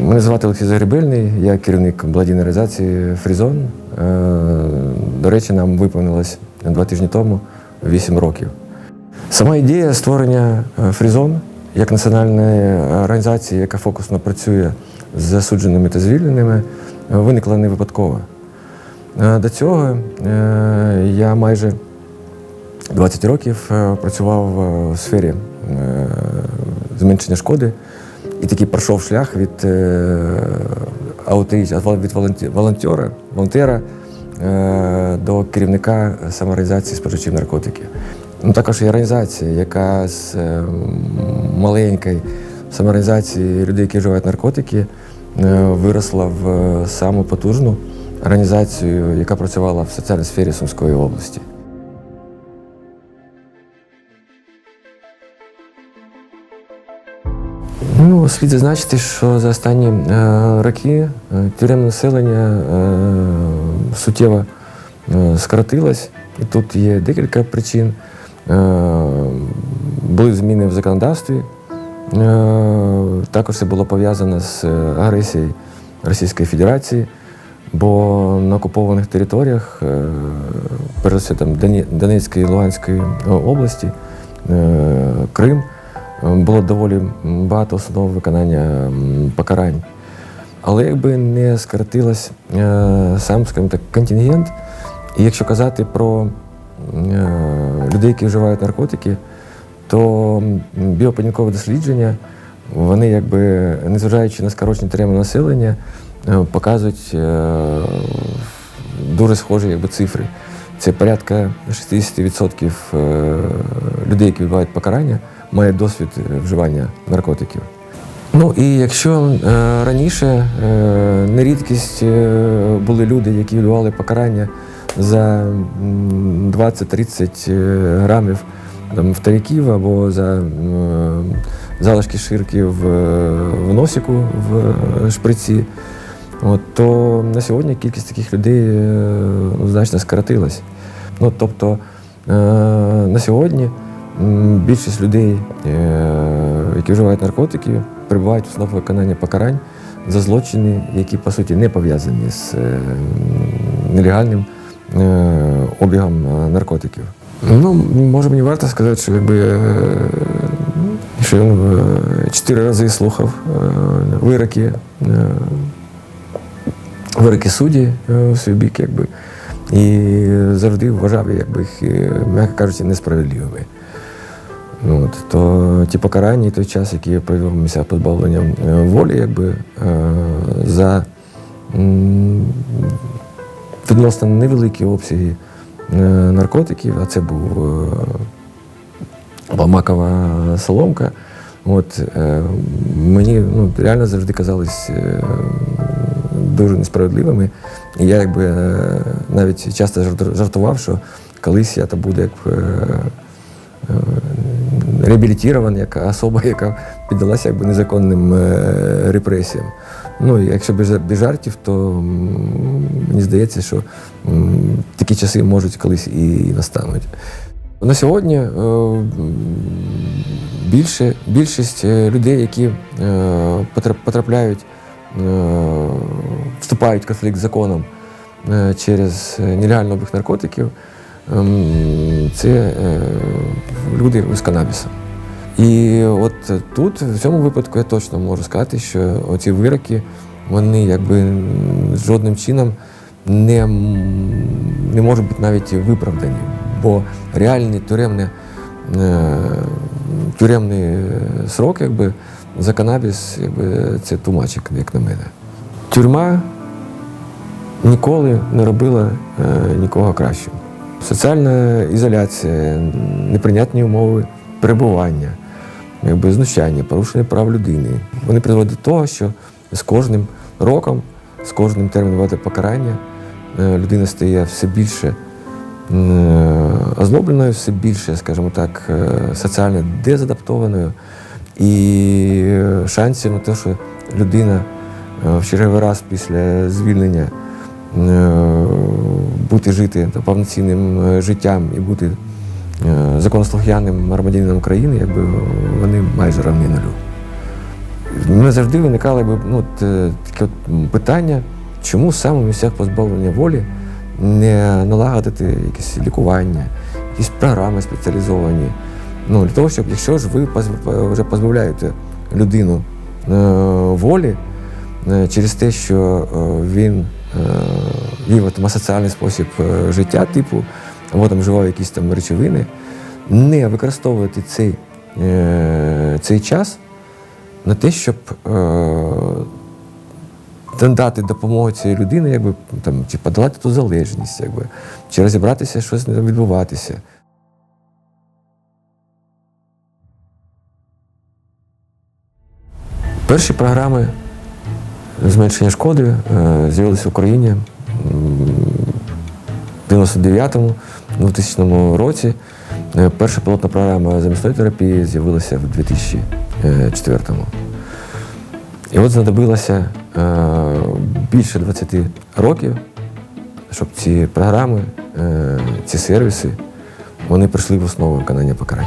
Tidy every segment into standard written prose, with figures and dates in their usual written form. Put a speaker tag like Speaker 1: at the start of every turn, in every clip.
Speaker 1: Мене звати Олексій Загребельний, я керівник благодійної організації «Фрізон». До речі, нам виповнилось 2 тижні тому 8 років. Сама ідея створення «Фрізон» як національної організації, яка фокусно працює з засудженими та звільненими, виникла не випадково. До цього я майже 20 років працював у сфері зменшення шкоди і такий пройшов шлях від волонтера до керівника самоорганізації споживачів наркотиків. Також є організація, яка з маленької самоорганізації людей, які вживають наркотики, виросла в саму потужну організацію, яка працювала в соціальній сфері Сумської області. Слід зазначити, що за останні роки тюремне населення суттєво скоротилось. І тут є декілька причин. Були зміни в законодавстві. Також це було пов'язано з агресією Російської Федерації, бо на окупованих територіях, перш за все Донецької і Луганської області, Крим, було доволі багато установ виконання покарань. Але якби не скоротилось сам, скажімо так, контингент, і якщо казати про людей, які вживають наркотики, то біоповедінкові дослідження, вони, якби, незважаючи на скорочення тюремного населення, показують дуже схожі цифри. Це порядка 60% людей, які відбувають покарання, мають досвід вживання наркотиків. І якщо раніше не рідкість були люди, які відбували покарання за 20-30 грамів фталіків або за залишки ширки в носику, в шприці, то на сьогодні кількість таких людей значно скоротилась. Тобто на сьогодні більшість людей, які вживають наркотики, перебувають в установах виконання покарань за злочини, які, по суті, не пов'язані з нелегальним обігом наркотиків. Може, мені варто сказати, що я 4 рази слухав вироки судді у свій бік, і завжди вважав їх, м'яко кажучи, несправедливими. То ті покарання, той час, який я провів в місцях позбавлення волі, за відносно невеликі обсяги наркотиків, а це була макова соломка, мені реально завжди казались дуже несправедливими. І я навіть часто жартував, що колись я буду реабілітований, як особа, яка піддалася незаконним репресіям. Якщо без жартів, то мені здається, що такі часи можуть колись і настануть. На сьогодні більшість людей, які вступають в конфлікт з законом через нелегальний обіг наркотиків, це люди з канабісом. І тут, в цьому випадку, я точно можу сказати, що оці вироки, вони жодним чином не можуть бути навіть виправдані, бо реальний тюремний срок за канабіс це тумачик, як на мене. Тюрма ніколи не робила нікого кращим. Соціальна ізоляція, неприйнятні умови перебування, знущання, порушення прав людини. Вони призводять до того, що з кожним роком, з кожним терміном покарання людина стає все більше озлобленою, все більше, скажімо так, соціально дезадаптованою. І шансів на те, що людина в черговий раз після звільнення жити повноцінним життям і бути законослухняним громадянином країни, вони майже равні нулю. в мене завжди виникало таке питання, чому саме в місцях позбавлення волі не налагодити якесь лікування, якісь програми спеціалізовані. Для того, щоб, якщо ж ви вже позбавляєте людину волі через те, що він вів асоціальний спосіб життя, або вживав якісь там речовини, не використовувати цей час на те, щоб дати допомогу цій людині, чи подолати ту залежність, чи розібратися, що з ним відбуватися. Перші програми зменшення шкоди з'явилися в Україні в 99-му, 2000 році. Перша пілотна програма замісної терапії з'явилася в 2004-му. І от знадобилося більше 20 років, щоб ці програми, ці сервіси, вони прийшли в основу виконання покарань.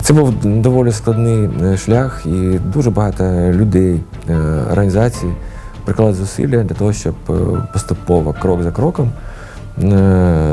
Speaker 1: Це був доволі складний шлях, і дуже багато людей, організацій приклали зусилля для того, щоб поступово, крок за кроком,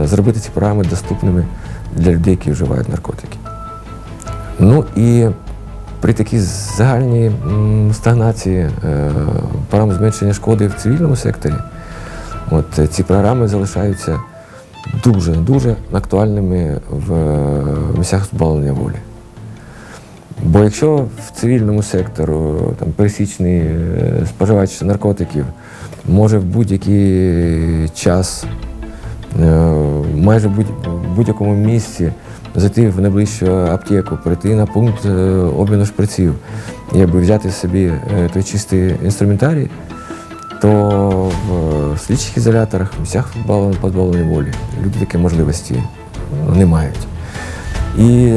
Speaker 1: зробити ці програми доступними для людей, які вживають наркотики. І при такій загальній стагнації програм зменшення шкоди в цивільному секторі, ці програми залишаються дуже актуальними в місцях позбавлення волі. Бо якщо в цивільному сектору пересічний споживач наркотиків може в будь-який час, майже в будь-якому місці зайти в найближчу аптеку, прийти на пункт обміну шприців і взяти собі той чистий інструментарій, то в слідчих ізоляторах, в місцях позбавлення волі люди такі можливості не мають. І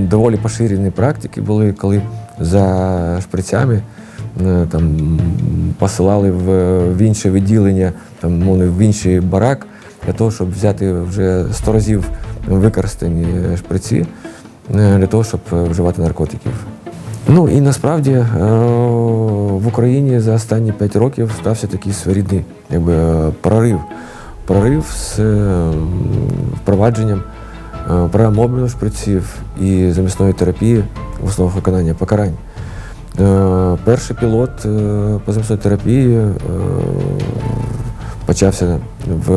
Speaker 1: доволі поширені практики були, коли за шприцями посилали в інше відділення, в інший барак, для того, щоб взяти вже 100 разів використані шприці, для того, щоб вживати наркотиків. І насправді в Україні за останні 5 років стався такий своєрідний прорив з впровадженням програм обміну шприців і замісної терапії в основах виконання покарань. Перший пілот по замісної терапії почався в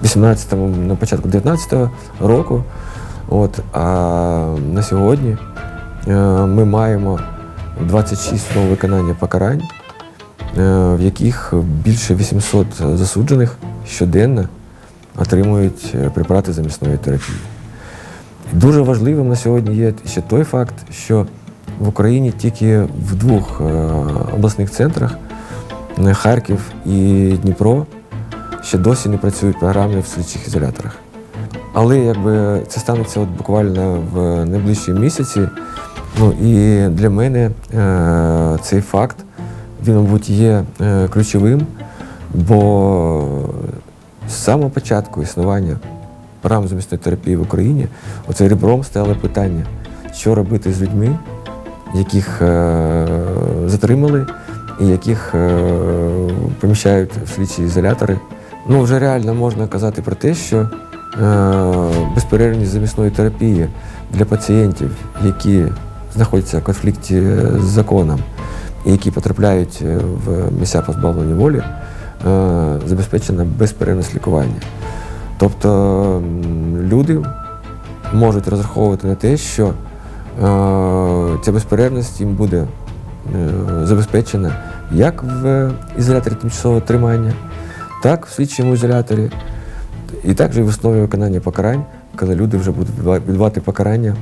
Speaker 1: 18-му, на початку 19-го року. А на сьогодні ми маємо 26 основ виконання покарань, в яких більше 800 засуджених щоденно отримують препарати замісної терапії. Дуже важливим на сьогодні є ще той факт, що в Україні тільки в 2 обласних центрах, Харків і Дніпро, ще досі не працюють програми в слідчих ізоляторах. Але це станеться буквально в найближчі місяці. І для мене цей факт, він, мабуть, є ключовим, бо з самого початку існування програм замісної терапії в Україні оце ребром стояло питання, що робити з людьми, яких затримали і яких поміщають в слідчі ізолятори. Вже реально можна казати про те, що безперервність замісної терапії для пацієнтів, які знаходяться в конфлікті з законом і які потрапляють в місця позбавлення волі, забезпечена безперервність лікування. Тобто люди можуть розраховувати на те, що ця безперервність їм буде забезпечена як в ізоляторі тимчасового тримання, так в слідчому ізоляторі, і також в основі виконання покарань, коли люди вже будуть відбувати покарання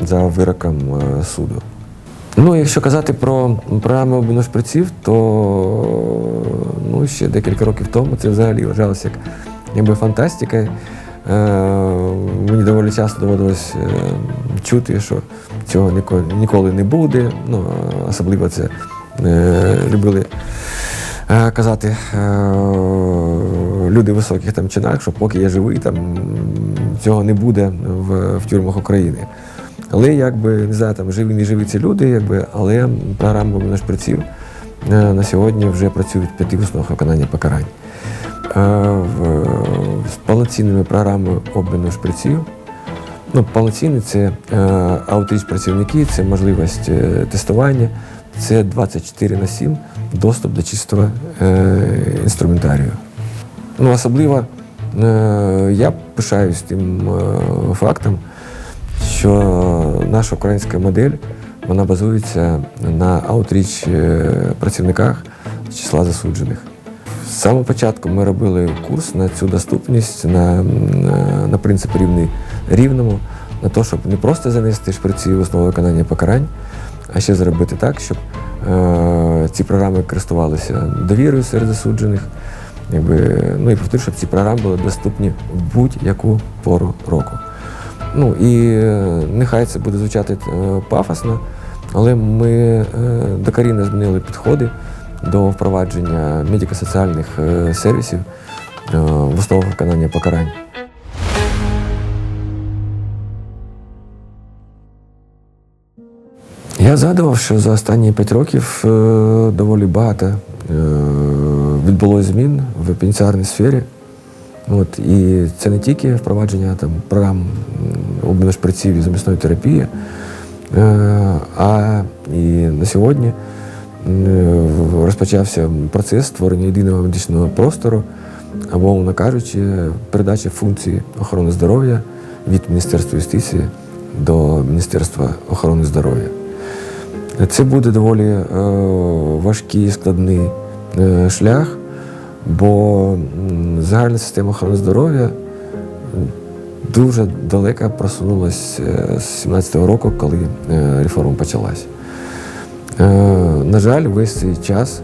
Speaker 1: за вироком суду. Якщо казати про програму обміну шприців, то ще декілька років тому це взагалі вважалося як фантастика. Мені доволі часто доводилось чути, що цього ніколи не буде. Особливо це любили казати люди в високих чинах, що поки я живий, цього не буде в тюрмах України. Але якби, не знаю, там живі, не живі ці люди, якби, але програми обміну шприців на сьогодні вже працюють в 5 установах виконання покарань. З повноцінними програмами обміну шприців, повноцінні – це аутріч працівники, це можливість тестування, це 24/7 доступ до чистого інструментарію. Особливо я пишаюсь тим фактом, що наша українська модель, вона базується на аутріч працівниках з числа засуджених. З самого початку ми робили курс на цю доступність, на принцип рівний рівному, на те, щоб не просто занести шприці в основу виконання покарань, а ще зробити так, щоб ці програми користувалися довірою серед засуджених, і повторюю, щоб ці програми були доступні в будь-яку пору року. І нехай це буде звучати пафосно, але ми докорінно змінили підходи до впровадження медико-соціальних сервісів в основу виконання покарань. Я згадував, що за останні 5 років доволі багато відбулося змін в пенітенціарній сфері. І це не тільки впровадження програм обміну шприців і замісної терапії, а і на сьогодні розпочався процес створення єдиного медичного простору, або, мовно кажучи, передача функцій охорони здоров'я від Міністерства юстиції до Міністерства охорони здоров'я. Це буде доволі важкий, складний шлях, бо загальна система охорони здоров'я дуже далеко просунулася з 2017 року, коли реформа почалася. На жаль, весь цей час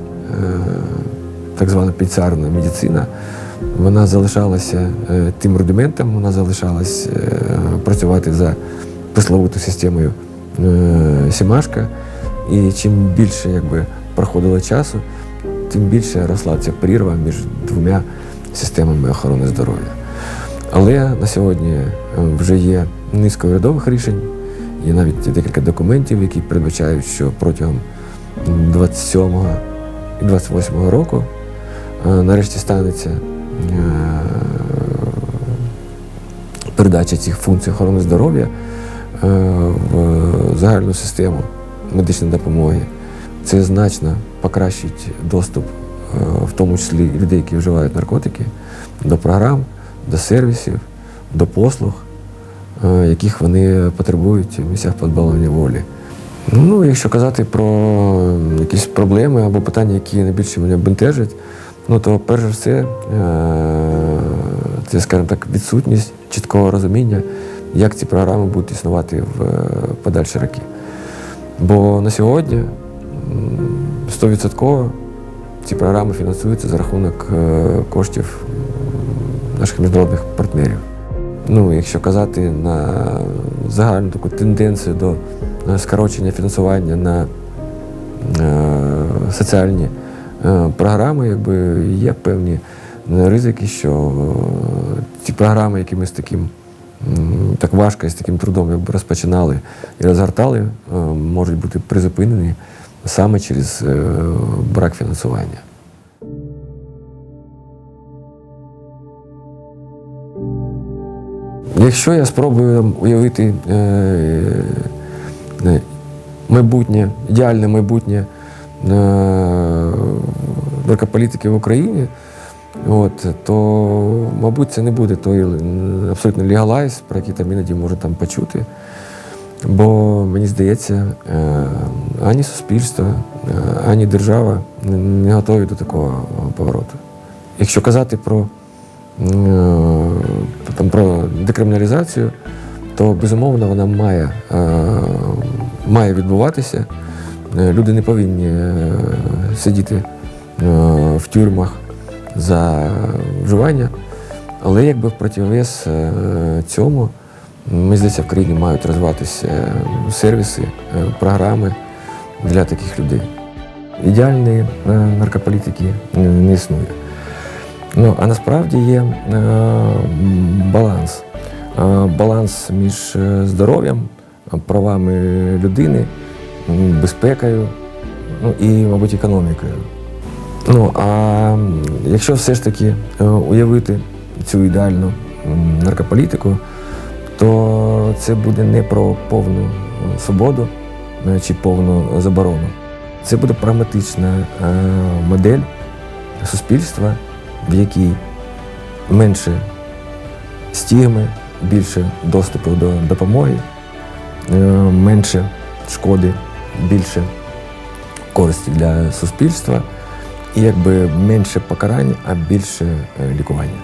Speaker 1: так звана пенітенціарна медицина, вона залишалася тим рудиментом, вона залишалась працювати за пресловутою системою Сімашка. І чим більше проходило часу, тим більше росла ця прірва між двома системами охорони здоров'я. Але на сьогодні вже є низка урядових рішень, є навіть декілька документів, які передбачають, що протягом 27-го і 28-го року нарешті станеться передача цих функцій охорони здоров'я в загальну систему медичної допомоги. Це значно покращить доступ, в тому числі людей, які вживають наркотики, до програм, до сервісів, до послуг, яких вони потребують в місцях позбавлення волі. Якщо казати про якісь проблеми або питання, які найбільше мене бентежать, то перш за все це, скажімо так, відсутність чіткого розуміння, як ці програми будуть існувати в подальші роки. Бо на сьогодні 100% ці програми фінансуються за рахунок коштів наших міжнародних партнерів. Якщо казати на загальну таку тенденцію до скорочення фінансування на соціальні програми, є певні ризики, що ці програми, які ми так важко і з таким трудом розпочинали і розгортали, можуть бути призупинені саме через брак фінансування. Якщо я спробую уявити майбутнє, ідеальне майбутнє наркополітики в Україні, то, мабуть, це не буде той абсолютно легалайз, про який там іноді можна почути. Бо, мені здається, ані суспільство, ані держава не готові до такого повороту. Якщо казати про декриміналізацію, то, безумовно, вона має відбуватися. Люди не повинні сидіти в тюрмах за вживання, але в противовес цьому, мені здається, в країні мають розвиватися сервіси, програми для таких людей. Ідеальної наркополітики не існує. А насправді є баланс. Баланс між здоров'ям правами людини, безпекою, ну і, мабуть, економікою. Ну, а якщо все ж таки уявити цю ідеальну наркополітику, то це буде не про повну свободу чи повну заборону. Це буде прагматична модель суспільства, в якій менше стігми, більше доступу до допомоги, менше шкоди, більше користі для суспільства і якби менше покарань, а більше лікування.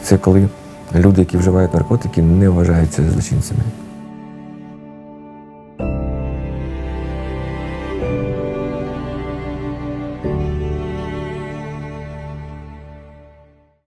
Speaker 1: Це коли люди, які вживають наркотики, не вважаються злочинцями.